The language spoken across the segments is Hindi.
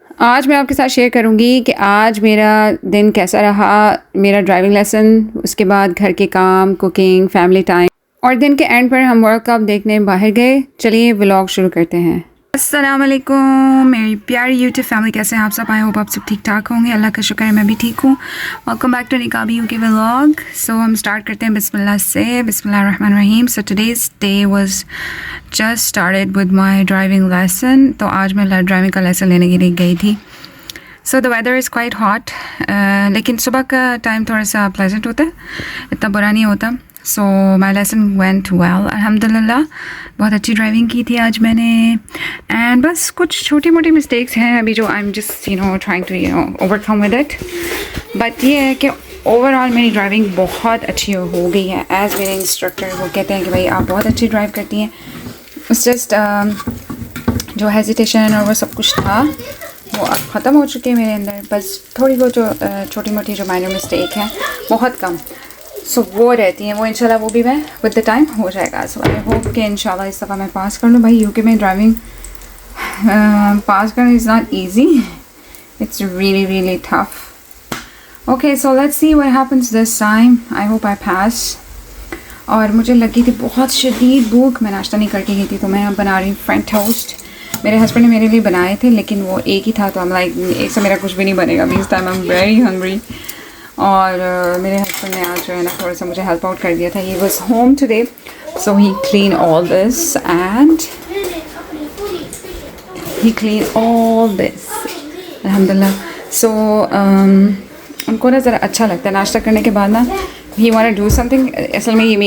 आज मैं आपके साथ शेयर करूँगी कि आज मेरा दिन कैसा रहा, मेरा ड्राइविंग लेसन, उसके बाद घर के काम, कुकिंग, फैमिली टाइम और दिन के एंड पर हम वर्ल्ड कप देखने बाहर गए। चलिए व्लॉग शुरू करते हैं। अस्सलाम वालेकुम मेरी प्यारी यूट्यूब फैमिली, कैसे हैं आप सब? आई होप आप सब ठीक ठाक होंगे। अल्लाह का शुक्र है मैं भी ठीक हूँ। वेलकम बैक टू निकाबी यूके व्लॉग। सो हम स्टार्ट करते हैं बिस्मिल्लाह से। बिस्मिल्लाहिर्रहमानिर्रहीम। So today's day was just started with my driving lesson. तो आज मैं ड्राइविंग का लेसन लेने के लिए गई थी। So the weather is quite hot, लेकिन सुबह का टाइम थोड़ा सा प्लेजेंट होता है, इतना बुरा नहीं होता। सो माई लेसन वेंट वेल, अल्हम्दुलिल्लाह। बहुत अच्छी ड्राइविंग की थी आज मैंने। एंड बस कुछ छोटी मोटी मिस्टेक्स हैं अभी जो I am just trying to overcome with it. But ये है कि ओवरऑल मेरी ड्राइविंग बहुत अच्छी हो गई है। एज़ मेरे इंस्ट्रक्टर वो कहते हैं कि भाई आप बहुत अच्छी ड्राइव करती हैं। इट्स जस्ट जो हेजिटेशन और वो सब कुछ था वो अब ख़त्म हो चुके हैं मेरे अंदर। बस थोड़ी बहुत जो छोटी मोटी जो माइनर मिस्टेक हैं, बहुत कम, सो वो रहती हैं। वो इंशाल्लाह वो भी मैं विद द टाइम हो जाएगा। सो आई होप कि इंशाल्लाह इस दफ़ा मैं पास कर लूँ। भाई यूके में ड्राइविंग पास करना is not easy, it's really tough. Okay, so let's see what happens this time. I hope I pass. और मुझे लगी थी बहुत शदीद भूख, मैं नाश्ता नहीं करके गई थी, तो मैं बना रही हूँ फ्रेंच टोस्ट। मेरे हस्बैंड ने मेरे लिए बनाए थे लेकिन वो एक ही था, तो हम लाइक एक से मेरा कुछ भी नहीं बनेगा this time. I am very hungry. और मेरे हस्बैंड ने आज जो है ना थोड़ा सा मुझे हेल्प आउट कर दिया था। He was home today, so he clean all this and he clean all this अल्हम्दुलिल्लाह। सो उनको ना ज़रा अच्छा लगता है नाश्ता करने के बाद ना, he want to do something. असल में ये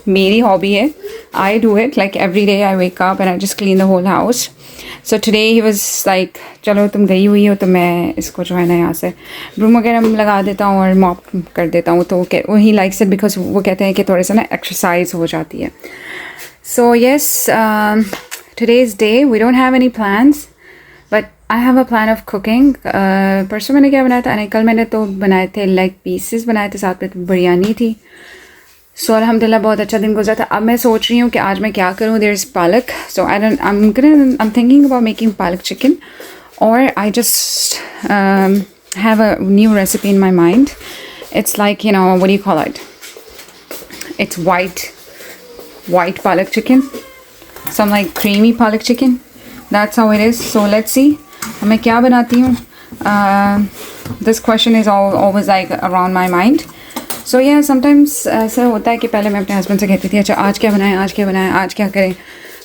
मेरी हॉबी है। I do it like every day. I wake up and I just clean the whole house. So today he was like चलो तुम गई हुई हो तो मैं इसको जो है ना यहाँ से ब्रूम वगैरह लगा देता हूँ और मॉप कर देता हूँ। तो वो ही लाइक्स इट बिकॉज वो कहते हैं कि थोड़ा सा ना एक्सरसाइज हो जाती है। So yes, today's day we don't have any plans but I have a plan of cooking. परसों मैंने क्या बनाया था, नहीं कल मैंने तो बनाए थे लेग पीसेस बनाए थे, साथ में बिरयानी थी। सो अल्हम्दुलिल्लाह बहुत अच्छा दिन गुजरा था। अब मैं सोच रही हूँ कि आज मैं क्या करूँ। There is palak, so I am thinking about making palak chicken, और I just have a new recipe in my mind. It's like, what do you call it? It's white palak chicken. Some like creamy palak chicken. That's how it is. So let's see. मैं क्या बनाती हूँ? This question is always like around my mind. So yeah, sometimes ऐसा होता है कि पहले मैं अपने हस्बैंड से कहती थी अच्छा आज क्या बनाएं, आज क्या बनाएं, आज क्या करें.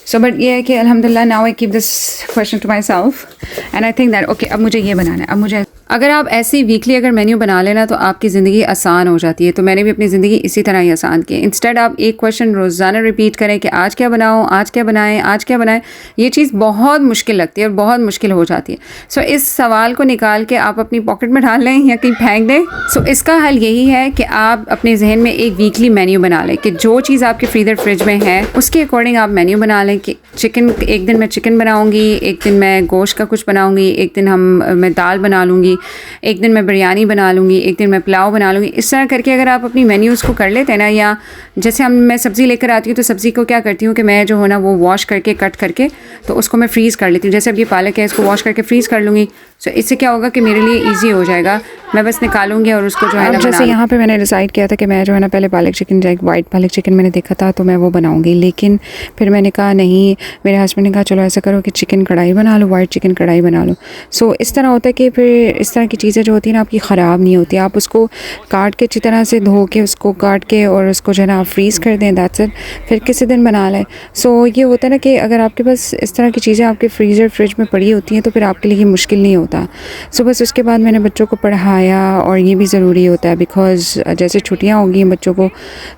So but ये है कि अल्हम्दुलिल्लाह now I keep this question to myself and I think that okay अब मुझे ये बनाना है, अब मुझे. अगर आप ऐसी वीकली अगर मेन्यू बना लेना तो आपकी ज़िंदगी आसान हो जाती है. तो मैंने भी अपनी ज़िंदगी इसी तरह ही आसान की. इंस्टेड आप एक क्वेश्चन रोज़ाना रिपीट करें कि आज क्या बनाऊँ, आज क्या बनाएं, आज क्या बनाएं, ये चीज़ बहुत मुश्किल लगती है और बहुत मुश्किल हो जाती है. सो इस सवाल को निकाल के आप अपनी पॉकेट में डाल लें या कहीं फेंक दें. सो इसका हल यही है कि आप अपने जहन में एक वीकली मेन्यू बना लें कि जो चीज़ आपके फ्रीज़र में है उसके अकॉर्डिंग आप मेन्यू बना लें कि चिकन, एक दिन मैं चिकन बनाऊँगी, एक दिन मैं गोश्त का कुछ बनाऊँगी, एक दिन मैं दाल बना लूँगी, एक दिन मैं बिरयानी बना लूँगी, एक दिन मैं पुलाव बना लूँगी. इस तरह करके अगर आप अपनी मेन्यूज़ को कर लेते हैं ना, या जैसे मैं सब्ज़ी लेकर आती हूँ तो सब्ज़ी को क्या करती हूँ कि मैं जो है ना वो वॉश करके कट करके तो उसको मैं फ्रीज़ कर लेती हूँ. जैसे अब ये पालक है इसको वॉश करके फ्रीज़ कर लूँगी. सो इससे क्या होगा कि मेरे लिए ईजी हो जाएगा. मैं बस निकालूंगी और उसको जो है ना, जैसे यहाँ पे मैंने डिसाइड किया था कि मैं जो है ना पहले पालक चिकन, वाइट पालक चिकन मैंने देखा था तो मैं वो बनाऊंगी. लेकिन फिर मैंने कहा नहीं, मेरे हस्बैंड ने कहा चलो ऐसा करो कि चिकन कढ़ाई बना लो, वाइट चिकन कढ़ाई बना लो. सो इस तरह होता है कि फिर इस तरह की चीज़ें जो होती हैं ना आपकी ख़राब नहीं होती. आप उसको काट के अच्छी तरह से धो के उसको काट के और उसको जो है ना आप फ्रीज़ कर दें, दैट्स इट. फिर किसी दिन बना लें. सो ये होता है ना कि अगर आपके पास इस तरह की चीज़ें आपके फ्रीज़र में पड़ी होती हैं तो फिर आपके लिए ये मुश्किल नहीं होता. सो बस उसके बाद मैंने बच्चों को पढ़ाया और ये भी ज़रूरी होता है बिकॉज़ जैसे छुट्टियां होंगी बच्चों को.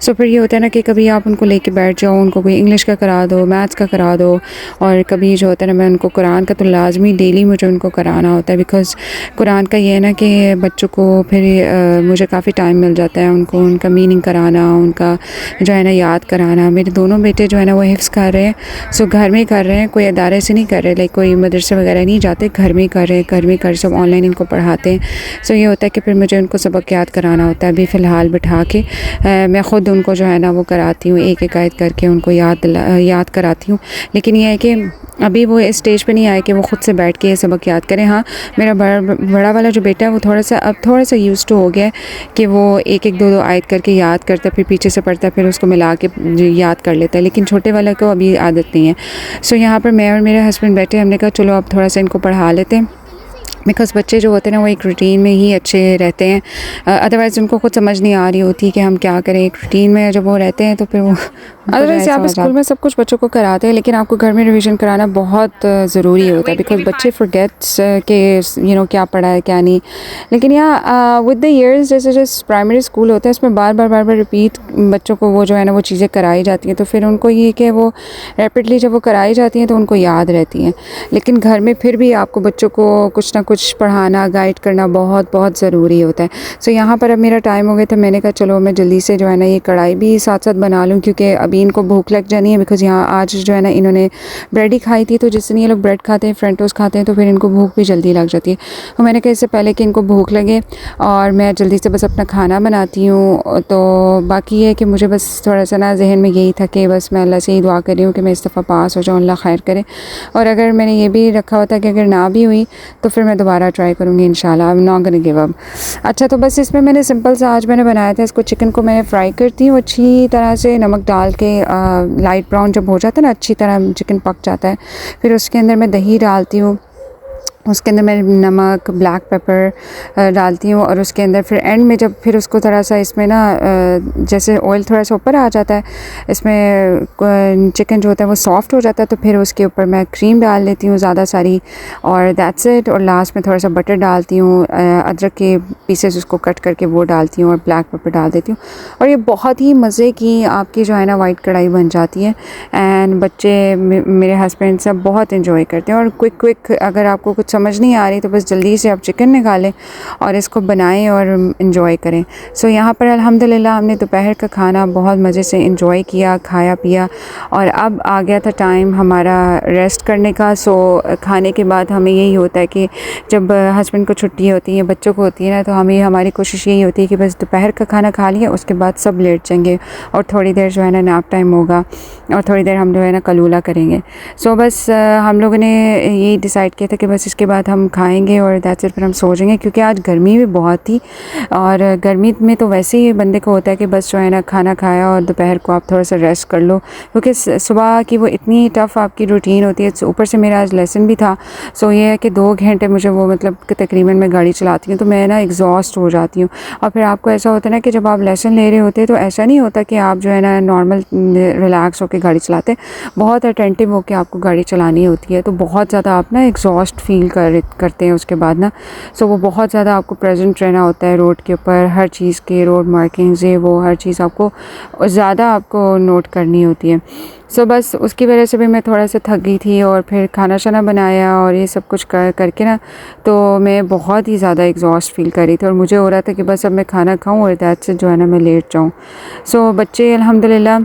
सो फिर ये होता है ना कि कभी आप उनको लेके बैठ जाओ, उनको कोई इंग्लिश का करा दो, मैथ्स का करा दो, और कभी जो होता है ना मैं उनको कुरान का तो लाजमी डेली मुझे उनको कराना होता है. बिकॉज़ कुरान का ये है ना कि बच्चों को फिर मुझे काफ़ी टाइम मिल जाता है उनको उनका मीनिंग कराना, उनका जो है ना याद कराना. मेरे दोनों बेटे जो है ना वो हिफ्ज़ कर रहे हैं. सो घर में कर रहे हैं, कोई अदारे से नहीं कर रहे, लाइक कोई मदरसे वगैरह नहीं जाते, घर में कर रहे हैं, घर में कर सब ऑनलाइन इनको पढ़ाते हैं. सो ये होता है कि फिर मुझे उनको सबक याद कराना होता है. अभी फ़िलहाल बिठा के मैं ख़ुद उनको जो है ना वो कराती हूँ, एक एक आयत करके उनको याद कराती हूँ. लेकिन ये है कि अभी वो इस स्टेज पे नहीं आए कि वो ख़ुद से बैठ के ये सबक याद करें। हाँ, मेरा बड़ा वाला जो बेटा है वो थोड़ा सा यूज़ टू हो गया है कि वो एक एक दो दो आयत करके याद करता है, फिर पीछे से पढ़ता है, फिर उसको मिला के याद कर लेता है, लेकिन छोटे वाला को अभी आदत नहीं है। सो यहाँ पर मैं और मेरे हस्बैंड बैठे, हमने कहा चलो अब थोड़ा सा इनको पढ़ा लेते हैं, बिकॉज़ बच्चे जो होते हैं ना वो एक रूटीन में ही अच्छे रहते हैं। अदरवाइज़ उनको खुद समझ नहीं आ रही होती कि हम क्या करें। एक रूटीन में जब वो रहते हैं तो फिर वो अदरवाइज़ आप स्कूल में सब कुछ बच्चों को कराते हैं, लेकिन आपको घर में रिवीजन कराना बहुत ज़रूरी होता है, बिकॉज़ बच्चे फॉरगेट्स के क्या पढ़ा है क्या नहीं। लेकिन यहाँ विद द ईयर्स जैसे जैसे प्राइमरी स्कूल होता है उसमें बार बार रिपीट बच्चों को वो जो है ना वो चीज़ें कराई जाती हैं, तो फिर उनको ये कि वो रैपिडली जब वो कराई जाती हैं तो उनको याद रहती हैं। लेकिन घर में फिर भी आपको बच्चों को कुछ ना कुछ पढ़ाना, गाइड करना बहुत बहुत ज़रूरी होता है। सो यहाँ पर अब मेरा टाइम हो गया था, मैंने कहा चलो मैं जल्दी से जो है ना ये कढ़ाई भी साथ साथ बना लूँ, क्योंकि अभी इनको भूख लग जानी है। बिकॉज़ यहाँ आज जो है ना इन्होंने ब्रेड ही खाई थी, तो जिस दिन ये लोग ब्रेड खाते हैं, फ्रेंच टोस्ट खाते हैं, तो फिर इनको भूख भी जल्दी लग जाती है। तो मैंने कहा इससे पहले कि इनको भूख लगे और मैं जल्दी से बस अपना खाना बनाती हूँ। तो बाकी ये है कि मुझे बस थोड़ा सा ना जहन में यही था कि बस मैं अल्लाह से ही दुआ कर रही हूँ कि मैं इस दफ़ा पास हो जाऊँ, अल्लाह खैर करे। और अगर मैंने ये भी रखा हुआ था कि अगर ना भी हुई तो फिर मैं दोबारा ट्राई करूँगी इंशाल्लाह। I am not gonna give up. अच्छा, तो बस इसमें मैंने सिंपल सा आज मैंने बनाया था, इसको चिकन को मैं फ्राई करती हूँ अच्छी तरह से, नमक डाल के लाइट ब्राउन जब हो जाता है ना, अच्छी तरह चिकन पक जाता है, फिर उसके अंदर मैं दही डालती हूँ, उसके अंदर मैं नमक, ब्लैक पेपर डालती हूँ, और उसके अंदर फिर एंड में जब फिर उसको थोड़ा सा इसमें ना जैसे ऑयल थोड़ा सा ऊपर आ जाता है, इसमें चिकन जो होता है वो सॉफ्ट हो जाता है, तो फिर उसके ऊपर मैं क्रीम डाल लेती हूँ ज़्यादा सारी, और दैट्स इट। और लास्ट में थोड़ा सा बटर डालती हूँ, अदरक के पीसेस उसको कट करके वो डालती हूँ, और ब्लैक पेपर डाल देती हूँ, और ये बहुत ही मज़े की आपकी जो है ना वाइट कढ़ाई बन जाती है। एंड बच्चे, मेरे हस्बैंड सब बहुत इन्जॉय करते हैं। और क्विक अगर आपको कुछ समझ नहीं आ रही तो बस जल्दी से आप चिकन निकालें और इसको बनाएं और इन्जॉय करें। सो यहाँ पर अल्हम्दुलिल्लाह हमने दोपहर का खाना बहुत मज़े से इन्जॉय किया, खाया पिया, और अब आ गया था टाइम हमारा रेस्ट करने का। सो खाने के बाद हमें यही होता है कि जब हस्बैंड को छुट्टी होती है, बच्चों को होती है ना, तो हमें हमारी कोशिश यही होती है कि बस दोपहर का खाना खा लिया, उसके बाद सब लेट जाएंगे और थोड़ी देर जो है ना नैप टाइम होगा, और थोड़ी देर हम जो है ना कलूला करेंगे। सो बस हम लोगों ने यही डिसाइड किया था कि बस इसके बाद हम खाएंगे और दैट्स इट, फिर हम सो जाएंगे, क्योंकि आज गर्मी भी बहुत थी, और गर्मी में तो वैसे ही बंदे को होता है कि बस जो है ना खाना खाया और दोपहर को आप थोड़ा सा रेस्ट कर लो, क्योंकि सुबह की वो इतनी टफ़ आपकी रूटीन होती है। ऊपर से मेरा आज लेसन भी था। सो ये है कि 2 घंटे मुझे वो मतलब कि तकरीबन मैं गाड़ी चलाती हूँ तो मैं ना एग्जॉस्ट हो जाती हूँ। और फिर आपको ऐसा होता है ना कि जब आप लेसन ले रहे होते हैं तो ऐसा नहीं होता कि आप जो है ना नॉर्मल रिलैक्स होकर गाड़ी चलाते, बहुत अटेंटिव होकर आपको गाड़ी चलानी होती है, तो बहुत ज़्यादा आप ना एग्जॉस्ट फील करते हैं उसके बाद ना। सो वो बहुत ज़्यादा आपको प्रेजेंट रहना होता है रोड के ऊपर, हर चीज़ के रोड मार्किंग्स ये वो हर चीज़ आपको ज़्यादा आपको नोट करनी होती है। सो बस उसकी वजह से भी मैं थोड़ा सा थक गई थी, और फिर खाना शाना बनाया और ये सब कुछ करके ना, तो मैं बहुत ही ज़्यादा एग्जॉस्ट फील कर रही थी, और मुझे हो रहा था कि बस अब मैं खाना खाऊं और दैट से जो है ना मैं लेट जाऊं। सो बच्चे अल्हम्दुलिल्लाह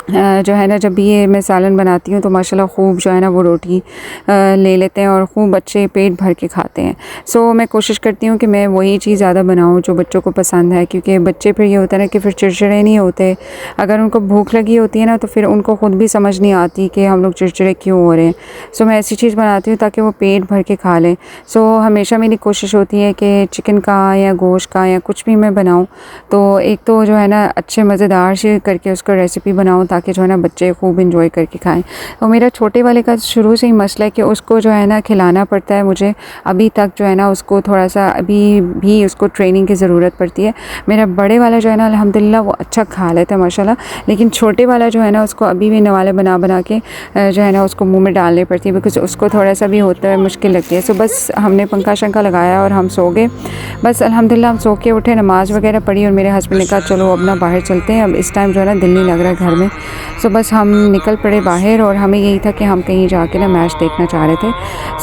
जो है ना, जब भी ये मैं सालन बनाती हूँ तो माशाल्लाह खूब जो है ना वो रोटी ले लेते हैं और खूब बच्चे पेट भर के खाते हैं। सो मैं कोशिश करती हूँ कि मैं वही चीज़ ज़्यादा बनाऊँ जो बच्चों को पसंद है, क्योंकि बच्चे फिर ये होता है ना कि फिर चिड़चिड़े नहीं होते। अगर उनको भूख लगी होती है ना तो फिर उनको ख़ुद भी समझ नहीं आती कि हम लोग चिड़चिड़े क्यों हो रहे हैं। सो मैं ऐसी चीज़ बनाती हूँ ताकि वो पेट भर के खा लें। सो हमेशा मेरी कोशिश होती है कि चिकन का या गोश्त का या कुछ भी मैं बनाऊँ तो एक तो जो है ना अच्छे मज़ेदार से करके उसका रेसिपी बनाऊँ, ताकि जो है ना बच्चे खूब इंजॉय करके खाएं। और मेरा छोटे वाले का शुरू से ही मसला है कि उसको जो है ना खिलाना पड़ता है मुझे, अभी तक जो है ना उसको थोड़ा सा अभी भी उसको ट्रेनिंग की ज़रूरत पड़ती है। मेरा बड़े वाला जो है ना अल्हम्दुलिल्लाह वो अच्छा खा लेता है माशाल्लाह, लेकिन छोटे वाला जो है ना उसको अभी भी नवाले बना के जो है ना उसको मुँह में डालनी पड़ती है, बिकॉज उसको थोड़ा सा भी होता है मुश्किल लगती है। सो बस हमने पंखा शंखा लगाया और हम सो गए। बस अल्हम्दुलिल्लाह हम सो के उठे, नमाज़ वगैरह पढ़ी, और मेरे हस्बैंड ने कहा चलो अब ना बाहर चलते हैं, अब इस टाइम जो है ना दिल नहीं लग रहा है घर में। सो बस हम निकल पड़े बाहर, और हमें यही था कि हम कहीं जाके ना मैच देखना चाह रहे थे।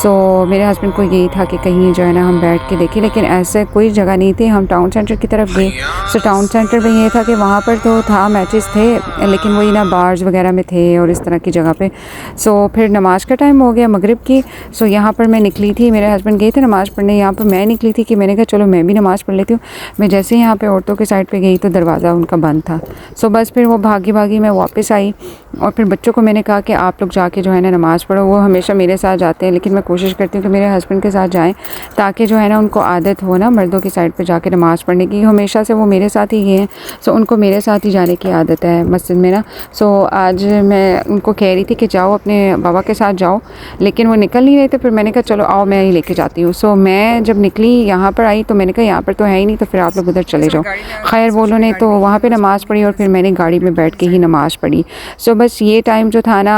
सो मेरे हस्बैंड को यही था कि कहीं जो है ना हम बैठ के देखें, लेकिन ऐसे कोई जगह नहीं थी। हम टाउन सेंटर की तरफ गए। सो टाउन सेंटर में ये था कि वहाँ पर तो था मैचेस थे, लेकिन वही ना बार्स वगैरह में थे और इस तरह की जगह पे। सो फिर नमाज़ का टाइम हो गया मगरिब की। सो यहाँ पर मैं निकली थी, मेरे हस्बैंड गए थे नमाज़ पढ़ने, यहाँ पर मैं निकली थी कि मैंने कहा चलो मैं भी नमाज़ पढ़ लेती हूँ। मैं जैसे ही यहाँ पे औरतों के साइड पे गई तो दरवाज़ा उनका बंद था। सो बस फिर वो भागी मैं वापस आई और फिर बच्चों को मैंने कहा कि आप लोग जाके जो है ना नमाज़ पढ़ो। वो हमेशा मेरे साथ जाते हैं, लेकिन मैं कोशिश करती हूँ कि मेरे हस्बैंड के साथ जाएं, ताकि जो है ना उनको आदत हो ना मर्दों की साइड पे जाके नमाज़ पढ़ने की। हमेशा से वो मेरे साथ ही गए हैं, सो उनको मेरे साथ ही जाने की आदत है मस्जिद में ना। सो आज मैं उनको कह रही थी कि जाओ अपने बाबा के साथ जाओ, लेकिन वो निकल नहीं रहे थे। फिर मैंने कहा चलो आओ मैं ही लेके जाती हूँ। सो मैं जब निकली यहाँ पर आई तो मैंने कहा यहाँ पर तो है ही नहीं, तो फिर आप लोग उधर चले जाओ। खैर वो उन्होंने तो वहाँ पे नमाज़ पढ़ी और फिर मैंने गाड़ी में बैठ के ही नमाज़ पढ़ी। सो बस ये टाइम जो था ना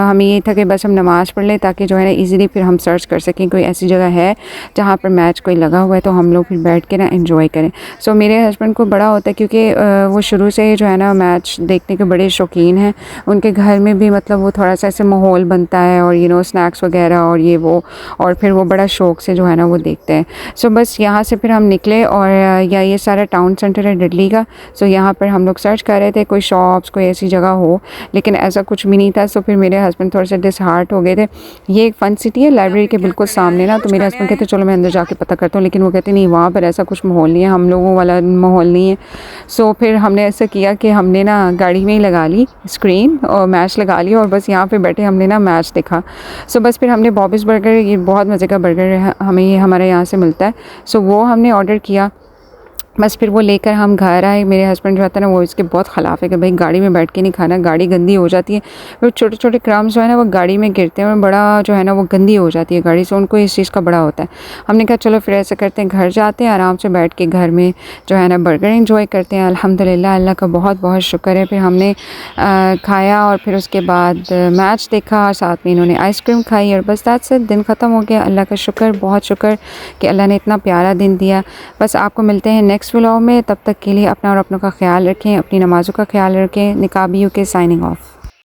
हमें ये था कि बस हम नमाज़ पढ़ लें, ताकि जो है ना ईज़िली फिर हम सर्च कर सकें कोई ऐसी जगह है जहाँ पर मैच कोई लगा हुआ है, तो हम लोग फिर बैठ के ना एंजॉय करें। सो मेरे हस्बैंड को बड़ा होता है, क्योंकि वो शुरू से जो है ना मैच देखने के बड़े शौकीन हैं। उनके घर में भी मतलब वो थोड़ा सा ऐसे माहौल बनता है और स्नैक्स वगैरह और ये वो, और फिर वो बड़ा शौक़ से जो है ना वो देखते हैं। सो बस यहाँ से फिर हम निकले और ये सारा टाउन सेंटर है दिल्ली का। सो यहाँ पर हम लोग सर्च कर रहे थे कोई शॉप्स कोई ऐसी जगह हो, लेकिन ऐसा कुछ भी नहीं था। सो फिर मेरे हस्बैंड थोड़े से डिसहार्ट हो गए थे। ये एक फ़न सिटी है लाइब्रेरी के बिल्कुल सामने ना, तो मेरे हस्बैंड कहते चलो मैं अंदर जाके पता करता हूँ, लेकिन वो कहते नहीं वहाँ पर ऐसा कुछ माहौल नहीं है, हम लोगों वाला माहौल नहीं है। सो फिर हमने ऐसा किया कि हमने ना गाड़ी में ही लगा ली स्क्रीन और मैच लगा लिया और बस यहाँ पे बैठे हमने ना मैच देखा। सो बस फिर हमने बॉबिस बर्गर, ये बहुत मज़े का बर्गर है, हमें ये हमारे यहाँ से मिलता है। सो वो हमने ऑर्डर किया। बस फिर वो लेकर हम घर आए। मेरे हस्बैंड जो आता है ना वो इसके बहुत ख़िलाफ़ है कि भाई गाड़ी में बैठ के नहीं खाना, गाड़ी गंदी हो जाती है। फिर छोटे छोटे क्रम्स जो है ना वो गाड़ी में गिरते हैं और बड़ा जो है ना वो गंदी हो जाती है गाड़ी से, उनको इस चीज़ का बड़ा होता है। हमने कहा चलो फिर ऐसा करते हैं घर जाते हैं, आराम से बैठ के घर में जो है ना बर्गर एंजॉय करते हैं। अल्हम्दुलिल्लाह अल्लाह का बहुत बहुत शुक्र है। फिर हमने खाया और फिर उसके बाद मैच देखा और साथ में इन्होंने आइसक्रीम खाई और बस दैट्स इट, दिन ख़त्म हो गया। अल्लाह का शुक्र, बहुत शुक्र कि अल्लाह ने इतना प्यारा दिन दिया। बस आपको मिलते हैं नेक्स्ट व्लॉग में, तब तक के लिए अपना और अपनों का ख्याल रखें, अपनी नमाज़ों का ख्याल रखें। निकाबी UK साइनिंग ऑफ।